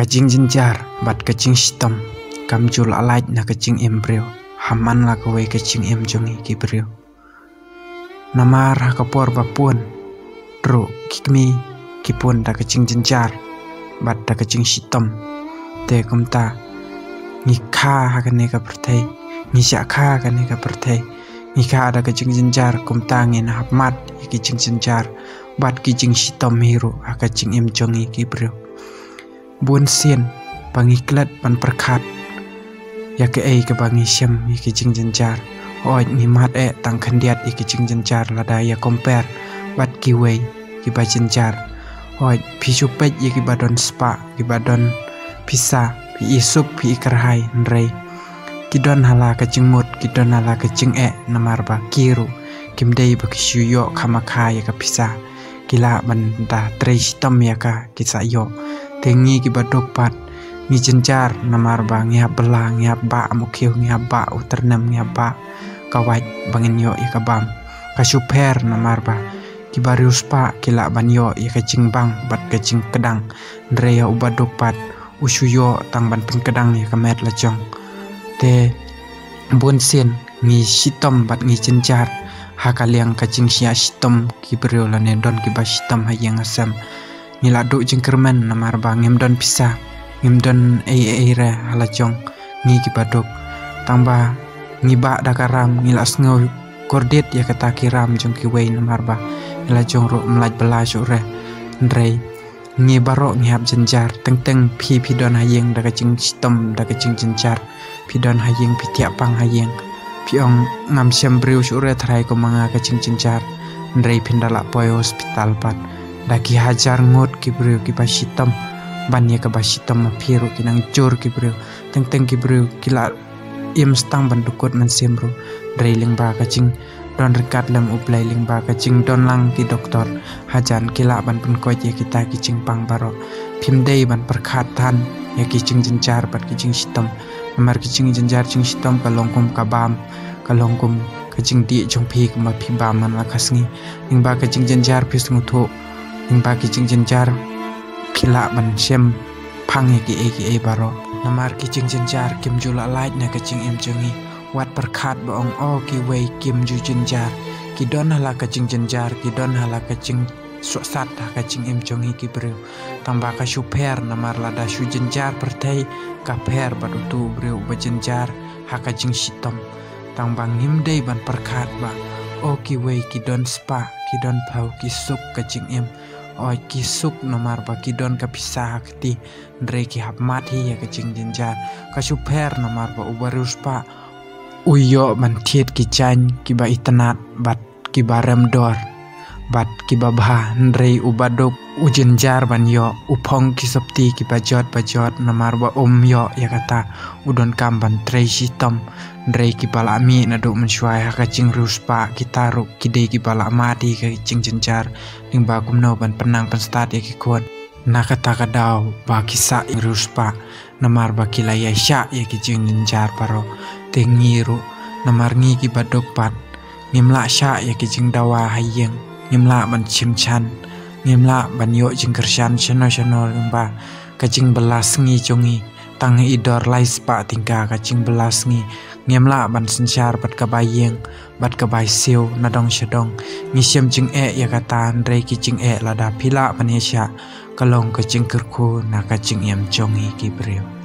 Kajing jenjar bat kajing sitom kamjul alait na kajing embryo haman la kawe kajing em jongi kibryo namar hakapor bapun ru kikmi kipun da kajing jenjar bat da kajing sitom te kumta ngikha hakane ka pertai ngisya kha hakane ka pertai ngikha da kajing jenjar kumta ngin hapmat kajing jenjar bat kajing sitom hiru hakajing em jongi kibryo bun sien pangiklat pan perkat ya ke ke bangi syam ki jing jenjar oi ni mat tang khandiat ki jing jenjar lada ya compare bat ki wei ki ba jenjar oi pi supet ki badon spa ki badon pisa pi isup pi ikarhai nrei ki don hala ka jingmut ki don hala ka jing namar ba kiru kimdei ba ki syuyo khamakha ya ka pisa kila banda tres tom ya ka kisayo tengi ki badopat ni jenjar namar ba ngihap bela ngihap ba amukhiu ngihap ba uternam ngihap ba kawai bangin yo ya kabam kasuper namar ba ki barius pa kila banyo ya kacing bang bat kacing kedang ndreya ubadopat usuyo tang ban kedang ya kamet lajong te bonsen ngi sitom bat ngi jenjar hakaliang kacing sia sitom ki briolane don ki ba sitom hayang asam niladu jengkerman namar ba ngemdon pisah ngemdon re halajong ngi kibadok tamba ngiba dakaram ngilas ngau kordet ya kata kiram jong kiwei namar ba halajong ro melaj bela sore ndrei ngi baro ngihap jenjar teng pi don hayeng da kacing sitom da kacing jenjar pidon hayeng pitiak pang hayeng piong ngam sembriu sore trai ko manga kacing jenjar ndrei pindala poi hospital pat daki hajar ngot kibriu kibasitam banya kibasitam mapiru kinang jor kibriu teng kibriu kila im stang bandukut mensembro drailing ba kacing don rekat lam ublai ling ba kacing don lang ki doktor hajan kila ban penkoi ya kita kicing pang baro pimdei ban perkhatan ya kicing jenjar bat kicing sitam namar kicing jenjar cing sitam kalongkum kabam kalongkum kacing di jong pi ma pibaman lakasngi ing ba kacing jenjar pis ngutho imba kicing jenjar pila ban sem phang ki baro namar kicing jenjar kim jula light na kicing em jongi wat perkhat boong o ki wei kim ju jenjar ki don hala kicing jenjar ki don hala kicing sosat ha kicing em jongi ki breu tamba ka super namar lada shu jenjar pertai ka per badutu breu ba jenjar ha kicing sitom tangbang himdei ban perkhat ba o ki wei ki don spa ki don pau ki sup kicing em oi kisuk nomar baki don kapisah kti ndre ki hap mati ya kacing jenjar kasuper nomar ba ubarus pa uyo mantiet ki chan ki ba itanat bat ki barem dor bat ki babha ndre ubadok ujenjar ban yo upong ki sapti ki bajot nomar ba yo ya kata udon kamban tre sitom ndre ki bala mi na do mensuai ha kacing ruspa kitaruk kidei ki bala mati ka kacing jenjar ning ba kumno ban penang penstat ya ki kon na kata kadau ba kisa ruspa namar ba kilaya sya ya kicing jenjar paro tengiru namar ngi ki badok pat ngimla sya ya kicing dawa hayeng ngimla ban chimchan ngimla ban yo jingkersyan chano limba kacing belas ngi jongi tangi idor lais pa tingka kacing belas ngi ngemla ban sensyar bat kabayeng bat kabay siu nadong syadong ngisyem jing ya kata ndrei kicing lada pila manesya kalong kacing kerku na kacing em jongi kibreu